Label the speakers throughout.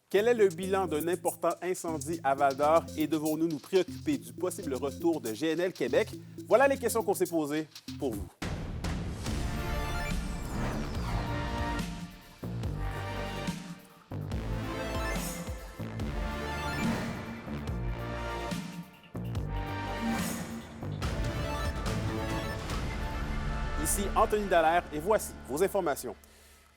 Speaker 1: Quel est le bilan d'un important incendie à Val-d'Or et devons-nous nous préoccuper du possible retour de GNL Québec? Voilà les questions qu'on s'est posées pour vous. Ici Anthony Dallaire et voici vos informations.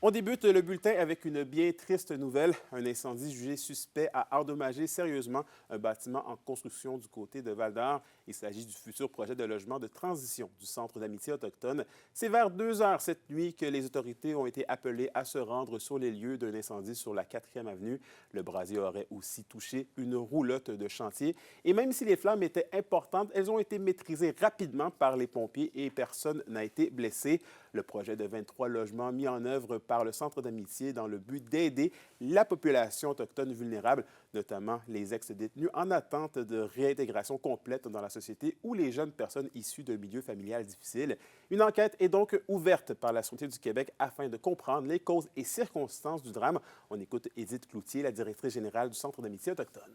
Speaker 1: On débute le bulletin avec une bien triste nouvelle. Un incendie jugé suspect a endommagé sérieusement un bâtiment en construction du côté de Val-d'Or. Il s'agit du futur projet de logement de transition du Centre d'amitié autochtone. C'est vers 2 heures cette nuit que les autorités ont été appelées à se rendre sur les lieux d'un incendie sur la 4e avenue. Le brasier aurait aussi touché une roulotte de chantier. Et même si les flammes étaient importantes, elles ont été maîtrisées rapidement par les pompiers et personne n'a été blessé. Le projet de 23 logements mis en œuvre par le Centre d'amitié dans le but d'aider la population autochtone vulnérable, notamment les ex-détenus en attente de réintégration complète dans la société ou les jeunes personnes issues d'un milieu familial difficile. Une enquête est donc ouverte par la Sûreté du Québec afin de comprendre les causes et circonstances du drame. On écoute Édith Cloutier, la directrice générale du Centre d'amitié autochtone.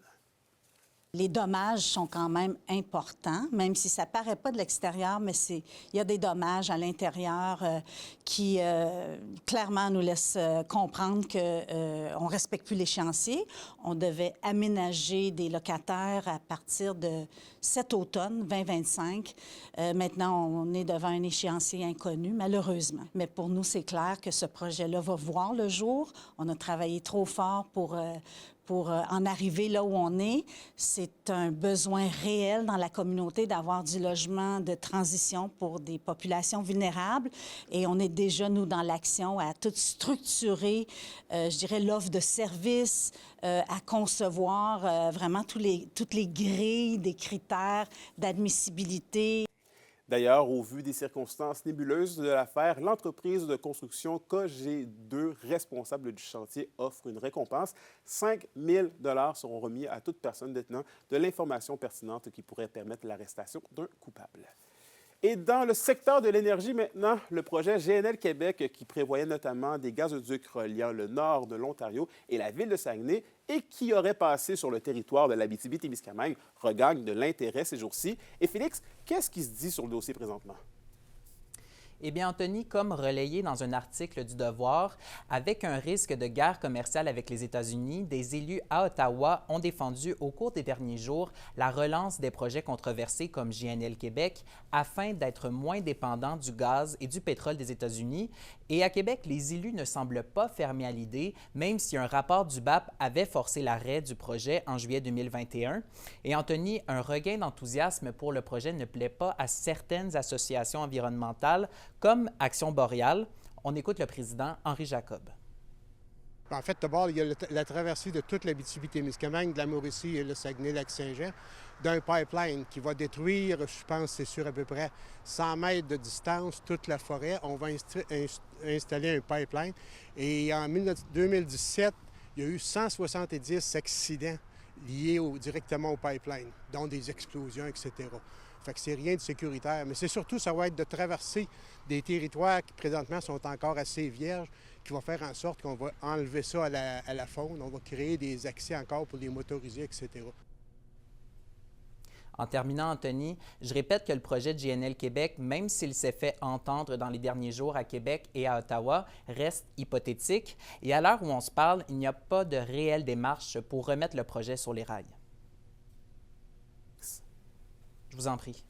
Speaker 2: Les dommages sont quand même importants, même si ça ne paraît pas de l'extérieur, mais il y a des dommages à l'intérieur qui clairement nous laissent comprendre qu'on ne respecte plus l'échéancier. On devait aménager des locataires à partir de cet automne 2025. Maintenant, on est devant un échéancier inconnu, malheureusement. Mais pour nous, c'est clair que ce projet-là va voir le jour. On a travaillé trop fort pour en arriver là où on est. C'est un besoin réel dans la communauté d'avoir du logement de transition pour des populations vulnérables. Et on est déjà, nous, dans l'action à tout structurer, je dirais, l'offre de services, à concevoir vraiment toutes les grilles des critères d'admissibilité.
Speaker 1: D'ailleurs, au vu des circonstances nébuleuses de l'affaire, l'entreprise de construction KG2, responsable du chantier, offre une récompense. 5 000 $ seront remis à toute personne détenant de l'information pertinente qui pourrait permettre l'arrestation d'un coupable. Et dans le secteur de l'énergie maintenant, le projet GNL Québec, qui prévoyait notamment des gazoducs reliant le nord de l'Ontario et la ville de Saguenay et qui aurait passé sur le territoire de l'Abitibi-Témiscamingue, regagne de l'intérêt ces jours-ci. Et Félix, qu'est-ce qui se dit sur le dossier présentement?
Speaker 3: Eh bien, Anthony, comme relayé dans un article du Devoir, avec un risque de guerre commerciale avec les États-Unis, des élus à Ottawa ont défendu au cours des derniers jours la relance des projets controversés comme GNL Québec afin d'être moins dépendants du gaz et du pétrole des États-Unis. Et à Québec, les élus ne semblent pas fermés à l'idée, même si un rapport du BAP avait forcé l'arrêt du projet en juillet 2021. Et Anthony, un regain d'enthousiasme pour le projet ne plaît pas à certaines associations environnementales, comme Action Boréale. On écoute le président Henri Jacob.
Speaker 4: En fait, d'abord, il y a la traversée de toute l'Abitibi-Témiscamingue, de la Mauricie et le Saguenay-Lac-Saint-Jean, d'un pipeline qui va détruire, je pense, c'est sur à peu près 100 mètres de distance, toute la forêt. On va installer un pipeline. Et en 2017, il y a eu 170 accidents liés directement au pipeline, dont des explosions, etc. Fait que c'est rien de sécuritaire. Mais c'est surtout, ça va être de traverser des territoires qui, présentement, sont encore assez vierges, qui va faire en sorte qu'on va enlever ça à la faune. On va créer des accès encore pour les motorisés, etc.
Speaker 3: En terminant, Anthony, je répète que le projet de GNL Québec, même s'il s'est fait entendre dans les derniers jours à Québec et à Ottawa, reste hypothétique. Et à l'heure où on se parle, il n'y a pas de réelle démarche pour remettre le projet sur les rails. Je vous en prie.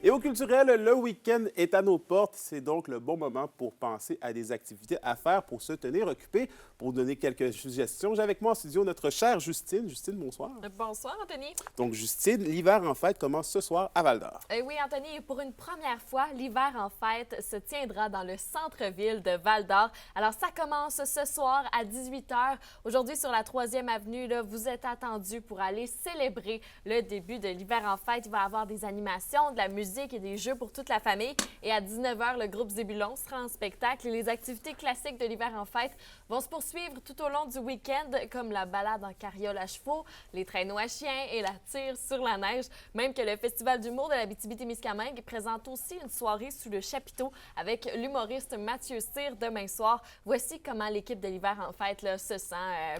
Speaker 1: Et au culturel, le week-end est à nos portes. C'est donc le bon moment pour penser à des activités à faire pour se tenir occupé. Pour donner quelques suggestions, j'ai avec moi en studio notre chère Justine. Justine, bonsoir.
Speaker 5: Bonsoir, Anthony.
Speaker 1: Donc, Justine, l'hiver en fête commence ce soir à Val-d'Or.
Speaker 5: Oui, Anthony, pour une première fois, l'hiver en fête se tiendra dans le centre-ville de Val-d'Or. Alors, ça commence ce soir à 18 h. Aujourd'hui, sur la 3e avenue, là, vous êtes attendus pour aller célébrer le début de l'hiver en fête. Il va y avoir des animations, de la musique, ludiques et des jeux pour toute la famille. Et à 19h, le groupe Zébulon sera en spectacle et les activités classiques de l'hiver en fête vont se poursuivre tout au long du week-end, comme la balade en carriole à chevaux, les traîneaux à chiens et la tire sur la neige. Même que le Festival d'humour de l'Abitibi-Témiscamingue présente aussi une soirée sous le chapiteau avec l'humoriste Mathieu Cyr demain soir. Voici comment l'équipe de l'hiver en fête là, se sent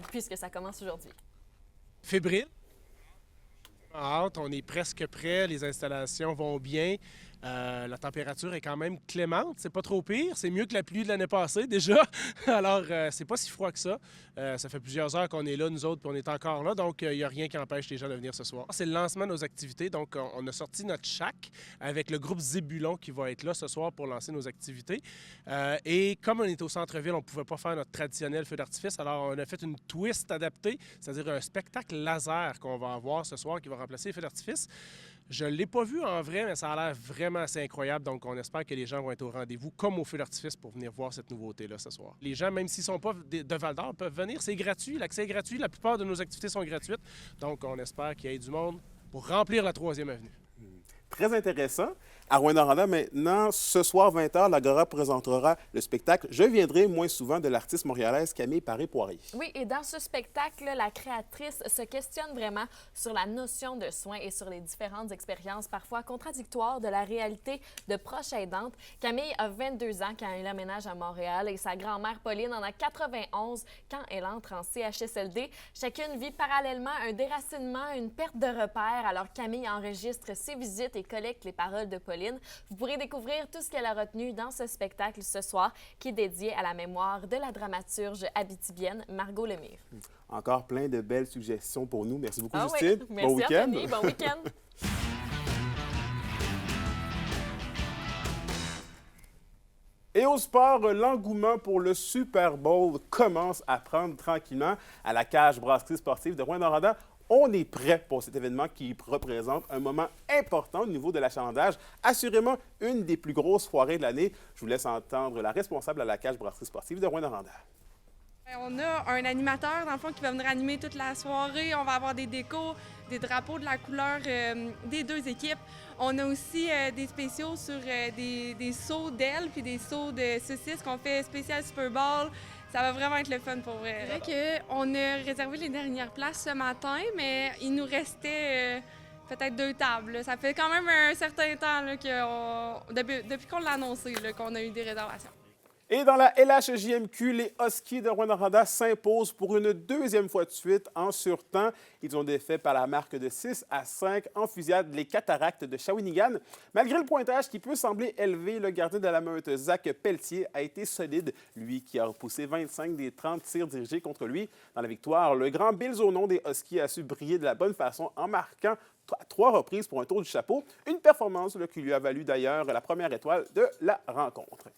Speaker 5: puisque ça commence aujourd'hui.
Speaker 6: Fébrile. Hâte, on est presque prêt, les installations vont bien. La température est quand même clémente, c'est pas trop pire, c'est mieux que la pluie de l'année passée déjà. Alors, c'est pas si froid que ça. Ça fait plusieurs heures qu'on est là, nous autres, puis on est encore là, donc il n'y a rien qui empêche les gens de venir ce soir. C'est le lancement de nos activités, donc on a sorti notre shack avec le groupe Zébulon qui va être là ce soir pour lancer nos activités. Et comme on est au centre-ville, on ne pouvait pas faire notre traditionnel feu d'artifice, alors on a fait une twist adaptée, c'est-à-dire un spectacle laser qu'on va avoir ce soir qui va remplacer les feux d'artifice. Je ne l'ai pas vu en vrai, mais ça a l'air vraiment assez incroyable. Donc, on espère que les gens vont être au rendez-vous, comme au feu d'artifice, pour venir voir cette nouveauté-là ce soir. Les gens, même s'ils ne sont pas de Val-d'Or, peuvent venir. C'est gratuit. L'accès est gratuit. La plupart de nos activités sont gratuites. Donc, on espère qu'il y ait du monde pour remplir la 3e avenue.
Speaker 1: Très intéressant. À Rouyn-Noranda, maintenant, ce soir, 20h, l'Agora présentera le spectacle « Je viendrai moins souvent » de l'artiste montréalaise Camille Paré-Poirier.
Speaker 5: Oui, et dans ce spectacle, la créatrice se questionne vraiment sur la notion de soins et sur les différentes expériences parfois contradictoires de la réalité de proche aidante. Camille a 22 ans quand elle emménage à Montréal et sa grand-mère Pauline en a 91 quand elle entre en CHSLD. Chacune vit parallèlement un déracinement, une perte de repères. Alors Camille enregistre ses visites et collecte les paroles de Pauline. Vous pourrez découvrir tout ce qu'elle a retenu dans ce spectacle ce soir, qui est dédié à la mémoire de la dramaturge abitibienne Margot Lemire.
Speaker 1: Encore plein de belles suggestions pour nous. Merci beaucoup,
Speaker 5: Oui.
Speaker 1: Justine.
Speaker 5: Merci,
Speaker 1: bon week-end.
Speaker 5: Anthony. Bon week-end.
Speaker 1: Et au sport, l'engouement pour le Super Bowl commence à prendre tranquillement à la cage brasserie sportive de Rouyn-Noranda. On est prêt pour cet événement qui représente un moment important au niveau de l'achalandage. Assurément, une des plus grosses soirées de l'année. Je vous laisse entendre la responsable à la cage brasserie sportive de Rouyn-Noranda.
Speaker 7: On a un animateur, dans le fond, qui va venir animer toute la soirée. On va avoir des décos, des drapeaux de la couleur des deux équipes. On a aussi des spéciaux sur des sauts d'ailes puis des sauts de saucisses qu'on fait spécial Super Bowl. Ça va vraiment être le fun pour vrai. C'est vrai qu'on a réservé les dernières places ce matin, mais il nous restait peut-être 2 tables. Là. Ça fait quand même un certain temps là, depuis qu'on l'a annoncé là, qu'on a eu des réservations.
Speaker 1: Et dans la LHJMQ, les Huskies de Rouyn-Noranda s'imposent pour une 2e fois de suite en surtemps. Ils ont défait par la marque de 6-5 en fusillade les Cataractes de Shawinigan. Malgré le pointage qui peut sembler élevé, le gardien de la meute, Zach Pelletier, a été solide. Lui qui a repoussé 25 des 30 tirs dirigés contre lui. Dans la victoire, le grand Bill Zonon des Huskies a su briller de la bonne façon en marquant à 3 reprises pour un tour du chapeau. Une performance là, qui lui a valu d'ailleurs la première étoile de la rencontre.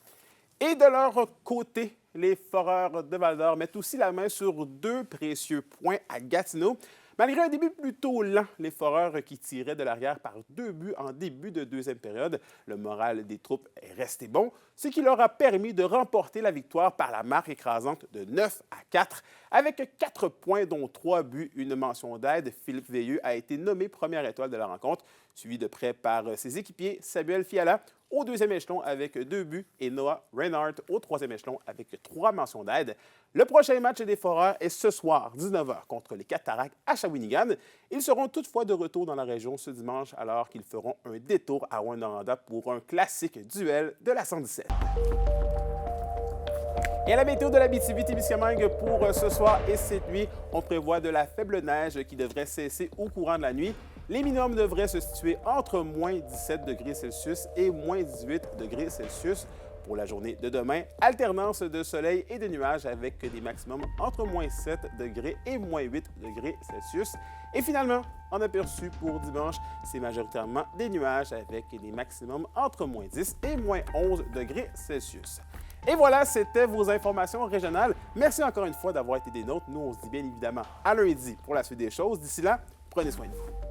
Speaker 1: Et de leur côté, les Foreurs de Val-d'Or mettent aussi la main sur 2 précieux points à Gatineau. Malgré un début plutôt lent, les Foreurs qui tiraient de l'arrière par 2 buts en début de 2e période, le moral des troupes est resté bon, ce qui leur a permis de remporter la victoire par la marque écrasante de 9-4. Avec 4 points, dont 3 buts, une mention d'aide, Philippe Veilleux a été nommé première étoile de la rencontre, suivi de près par ses équipiers Samuel Fiala au 2e échelon avec 2 buts et Noah Reinhardt au 3e échelon avec 3 mentions d'aide. Le prochain match des Foreurs est ce soir, 19h, contre les Cataractes à Shawinigan. Ils seront toutefois de retour dans la région ce dimanche alors qu'ils feront un détour à Rouyn-Noranda pour un classique duel de la 117. Et à la météo de l'Abitibi-Témiscamingue pour ce soir et cette nuit, on prévoit de la faible neige qui devrait cesser au courant de la nuit. Les minimums devraient se situer entre moins 17 degrés Celsius et moins 18 degrés Celsius. Pour la journée de demain, alternance de soleil et de nuages avec des maximums entre moins 7 degrés et moins 8 degrés Celsius. Et finalement, en aperçu pour dimanche, c'est majoritairement des nuages avec des maximums entre moins 10 et moins 11 degrés Celsius. Et voilà, c'était vos informations régionales. Merci encore une fois d'avoir été des nôtres. Nous, on se dit bien évidemment à lundi pour la suite des choses. D'ici là, prenez soin de vous.